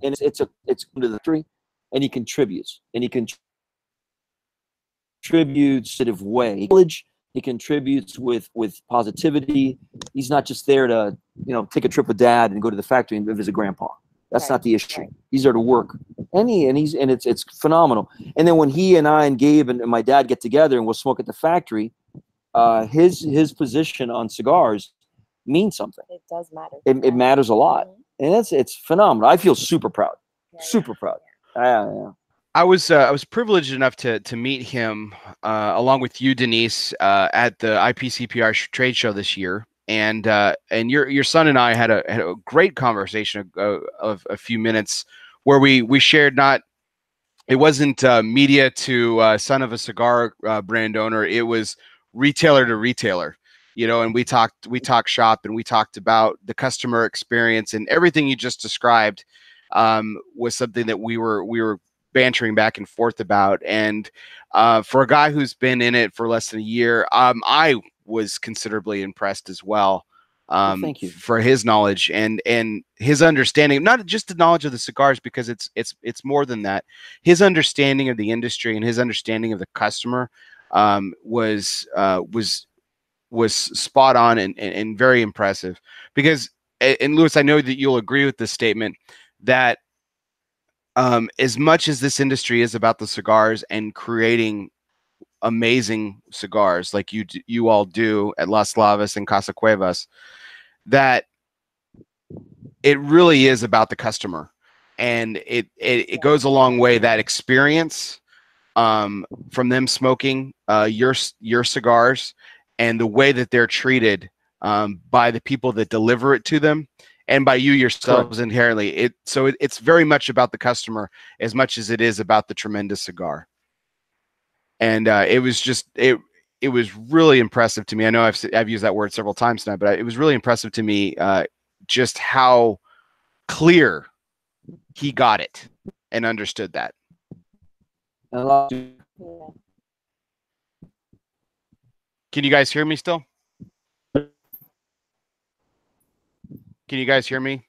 And it's under the tree, and he contributes, positive way. He contributes with positivity. He's not just there to take a trip with Dad and go to the factory and visit Grandpa. That's not the issue. Right. He's there to work, and it's phenomenal. And then when he and I and Gabe and my dad get together and we'll smoke at the factory, his position on cigars means something. It does matter. It matters a lot. And it's phenomenal. I feel super proud. Yeah, super proud. Yeah. I was privileged enough to meet him along with you, Denise, at the IPCPR trade show this year, and your son and I had a great conversation of a few minutes where we shared it wasn't media to son of a cigar brand owner. It was retailer to retailer. And we talked shop, and we talked about the customer experience, and everything you just described was something that we were bantering back and forth about. And for a guy who's been in it for less than a year, I was considerably impressed as well. Thank you. For his knowledge and his understanding, not just the knowledge of the cigars, because it's more than that. His understanding of the industry and his understanding of the customer was spot on and very impressive. Because, and Louis, I know that you'll agree with this statement, that as much as this industry is about the cigars and creating amazing cigars like you all do at Las Lavas and Casa Cuevas, that it really is about the customer, and it goes a long way, that experience from them smoking your cigars and the way that they're treated by the people that deliver it to them and by you yourselves. Correct. Inherently. It's very much about the customer as much as it is about the tremendous cigar. And it was really impressive to me. I know I've used that word several times now, but it was really impressive to me just how clear he got it and understood that. Can you guys hear me still? Can you guys hear me?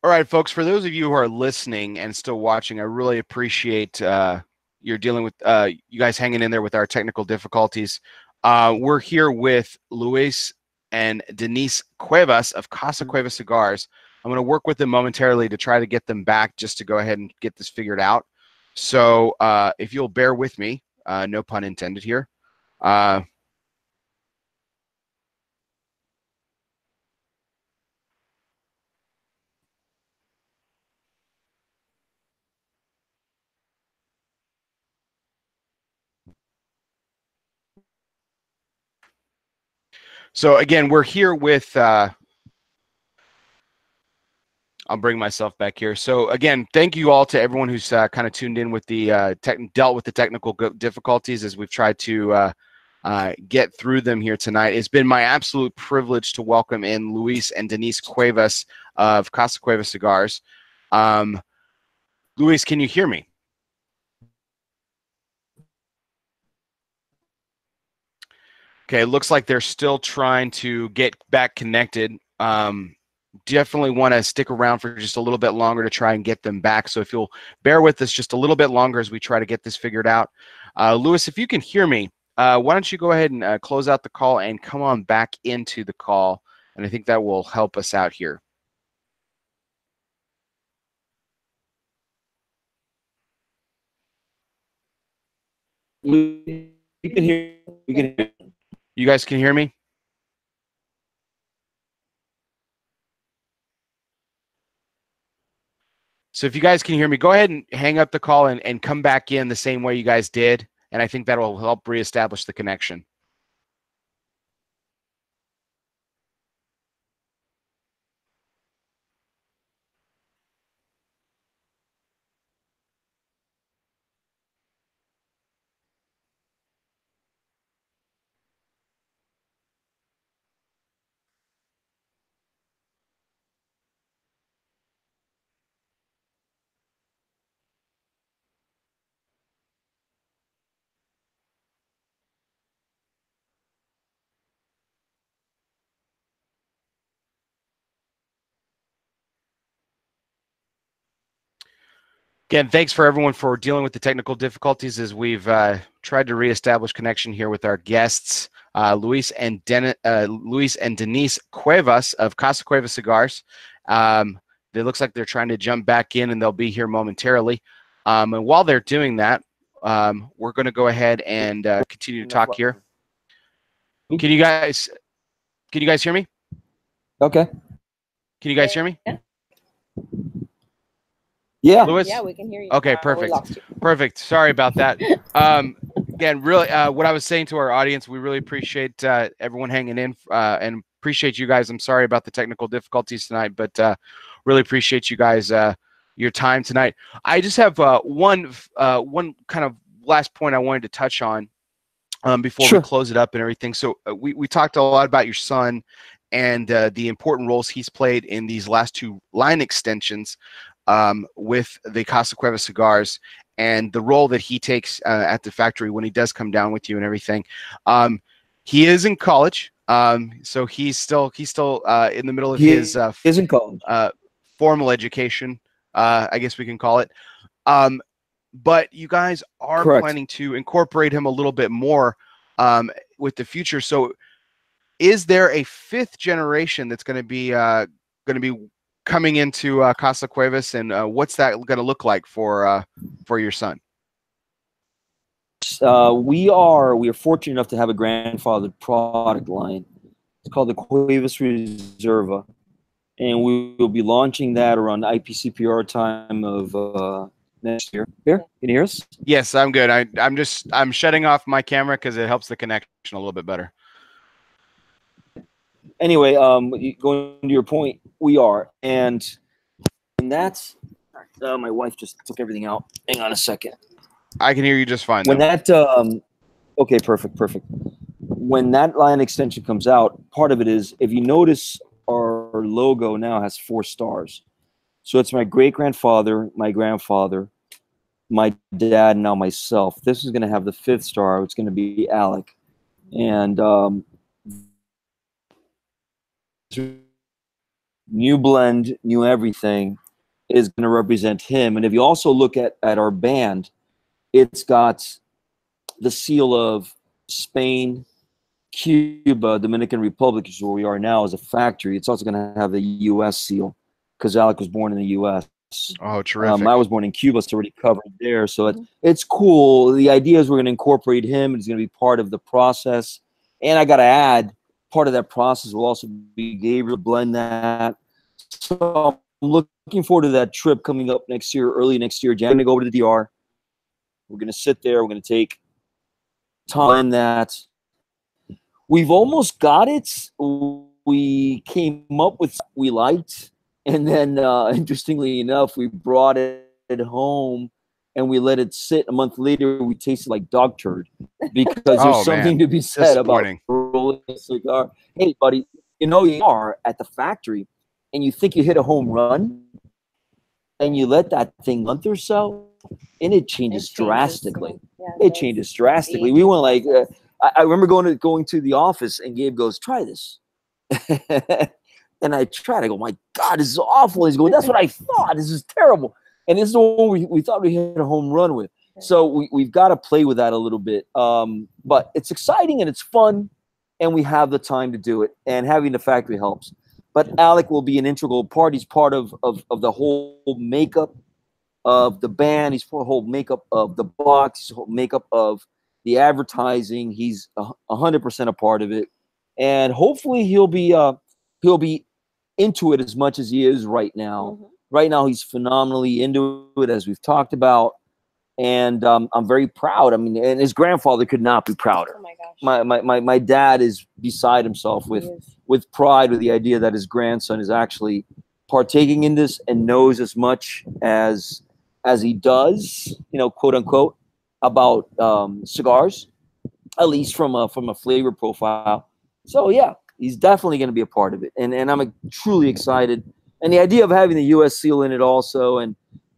All right, folks, for those of you who are listening and still watching, I really appreciate you're dealing with you guys hanging in there with our technical difficulties. We're here with Luis and Denise Cuevas of Casa Cuevas Cigars. I'm going to work with them momentarily to try to get them back, just to go ahead and get this figured out. So if you'll bear with me, no pun intended here. So again, we're here with, I'll bring myself back here. So again, thank you all to everyone who's kind of tuned in with the, dealt with the technical difficulties as we've tried to get through them here tonight. It's been my absolute privilege to welcome in Luis and Denise Cuevas of Casa Cuevas Cigars. Luis, can you hear me? Okay, it looks like they're still trying to get back connected. Definitely want to stick around for just a little bit longer to try and get them back. So if you'll bear with us just a little bit longer as we try to get this figured out. Luis, if you can hear me, why don't you go ahead and close out the call and come on back into the call. And I think that will help us out here. You can hear. You can hear. You guys can hear me? So if you guys can hear me, go ahead and hang up the call and come back in the same way you guys did. And I think that will help reestablish the connection. Again, thanks for everyone for dealing with the technical difficulties as we've tried to reestablish connection here with our guests, Luis and Denise Cuevas of Casa Cuevas Cigars. It looks like they're trying to jump back in, and they'll be here momentarily. And while they're doing that, we're going to go ahead and continue to talk here. Can you guys hear me? Okay. Can you guys hear me? Yeah. Louis? Yeah, we can hear you. Okay, perfect. Perfect. Sorry about that. Again, really, what I was saying to our audience, we really appreciate everyone hanging in and appreciate you guys. I'm sorry about the technical difficulties tonight, but really appreciate you guys, your time tonight. I just have one kind of last point I wanted to touch on before we close it up and everything. So we talked a lot about your son and the important roles he's played in these last two line extensions. with the Casa Cuevas Cigars and the role that he takes at the factory when he does come down with you and everything. He is in college, so he's still in the middle of his is in college. Formal education, I guess we can call it. But you guys are Correct. planning to incorporate him a little bit more with the future. So is there a fifth generation that's going to be coming into Casa Cuevas, and what's that going to look like for your son? We are fortunate enough to have a grandfathered product line. It's called the Cuevas Reserva, and we will be launching that around IPCPR time of next year. Here, can you hear us? Yes, I'm good. I'm shutting off my camera because it helps the connection a little bit better. Anyway, going to your point, we are, and that's my wife just took everything out. Hang on a second. I can hear you just fine. When that okay, perfect. When that line extension comes out, part of it is, if you notice, our logo now has 4 stars. So it's my great-grandfather, my grandfather, my dad, and now myself. This is going to have the 5th star. It's going to be Alec. And new blend, new everything is going to represent him. And if you also look at our band, it's got the seal of Spain, Cuba, Dominican Republic, which is where we are now as a factory. It's also going to have the U.S. seal because Alec was born in the U.S. Oh, terrific. I was born in Cuba, so already covered there. So it's cool. The idea is we're going to incorporate him. He's going to be part of the process. And I got to add, part of that process will also be Gabriel blend that. So I'm looking forward to that trip coming up next year, early next year. Jan, going to go over to the DR. We're going to sit there. We're going to take time that we've almost got it. We came up with we liked, and then interestingly enough, we brought it home and we let it sit. A month later, we tasted like dog turd because there's something to be said about rolling a cigar. Hey, buddy, you know you are at the factory and you think you hit a home run and you let that thing month or so, and it changes drastically. Yeah, it changes drastically. We went like, I remember going to the office and Gabe goes, "Try this." And I tried. I go, "My God, this is awful." He's going, "That's what I thought. This is terrible." And this is the one we thought we hit a home run with. So we've got to play with that a little bit. But it's exciting and it's fun, and we have the time to do it. And having the factory helps. But Alec will be an integral part. He's part of the whole makeup of the band. He's part of the whole makeup of the box, whole makeup of the advertising. He's 100% a part of it. And hopefully he'll be into it as much as he is right now. Right now, he's phenomenally into it, as we've talked about, and I'm very proud. I mean, and his grandfather could not be prouder. Oh my gosh! My dad is beside himself with pride, with the idea that his grandson is actually partaking in this and knows as much as he does, you know, quote unquote, about cigars, at least from a flavor profile. So yeah, he's definitely going to be a part of it, and I'm truly excited. And the idea of having the U.S. seal in it also, and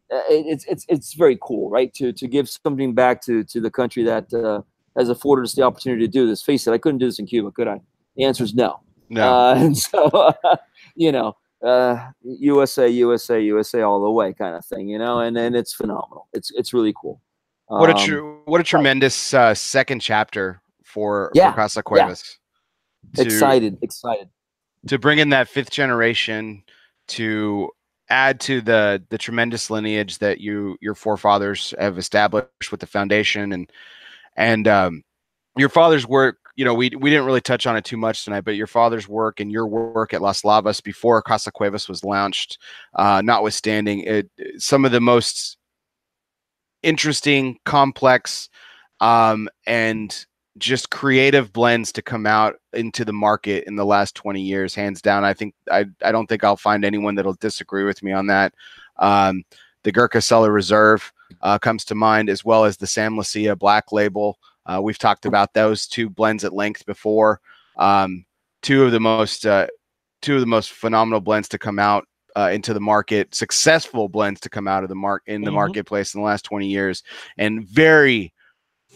it's very cool, right? To give something back to the country that has afforded us the opportunity to do this. Face it, I couldn't do this in Cuba, could I? The answer is no. No. And so, you know, USA all the way kind of thing, you know, and it's phenomenal. It's really cool. What a tremendous second chapter for Casa Cuevas. Yeah. Excited to bring in that 5th generation, to add to the tremendous lineage that your forefathers have established with the foundation, and your father's work. You know, we didn't really touch on it too much tonight, but your father's work and your work at Las Lavas before Casa Cuevas was launched, notwithstanding it, some of the most interesting, complex, and just creative blends to come out into the market in the last 20 years, hands down. I think I don't think I'll find anyone that'll disagree with me on that. The Gurkha Cellar Reserve comes to mind, as well as the San Lucia Black Label. We've talked about those 2 blends at length before. Two of the most phenomenal blends to come out into the market, successful blends to come out of the marketplace in the last 20 years, and very,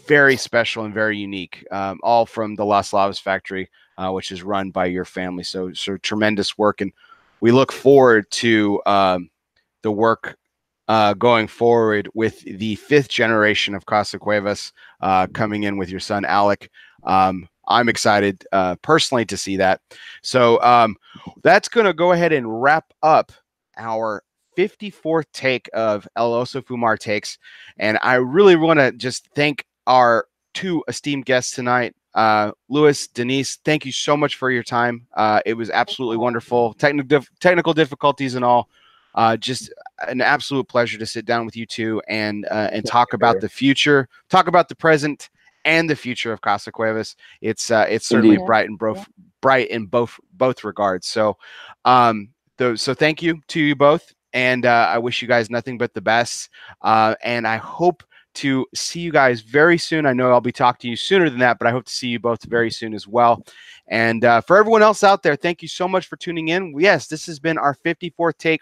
very special and very unique, all from the Las Lavas factory, which is run by your family. So tremendous work, and we look forward to the work going forward with the 5th generation of Casa Cuevas coming in with your son Alec. I'm excited personally to see that. So that's going to go ahead and wrap up our 54th take of El Oso Fumar Takes. And I really want to just thank our 2 esteemed guests tonight. Louis, Denise, thank you so much for your time. It was absolutely wonderful. Technical difficulties and all. Just an absolute pleasure to sit down with you two and talk about the future, talk about the present and the future of Casa Cuevas. It's certainly bright in both regards. So so thank you to you both, and I wish you guys nothing but the best. And I hope to see you guys very soon. I know I'll be talking to you sooner than that, but I hope to see you both very soon as well. And for everyone else out there, thank you so much for tuning in. Yes, this has been our 54th take.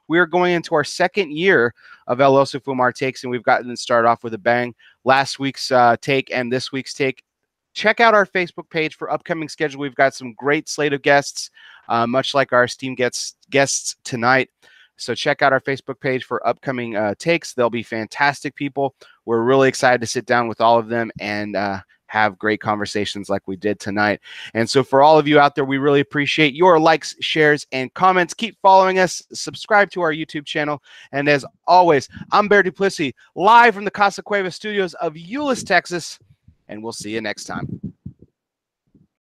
We are going into our 2nd year of El Oso Fumar Takes, and we've gotten to start off with a bang. Last week's take and this week's take. Check out our Facebook page for upcoming schedule. We've got some great slate of guests, much like our esteemed guests tonight. So check out our Facebook page for upcoming takes. They'll be fantastic people. We're really excited to sit down with all of them and have great conversations like we did tonight. And so for all of you out there, we really appreciate your likes, shares, and comments. Keep following us. Subscribe to our YouTube channel. And as always, I'm Bear Duplessis, live from the Casa Cuevas Studios of Euless, Texas. And we'll see you next time.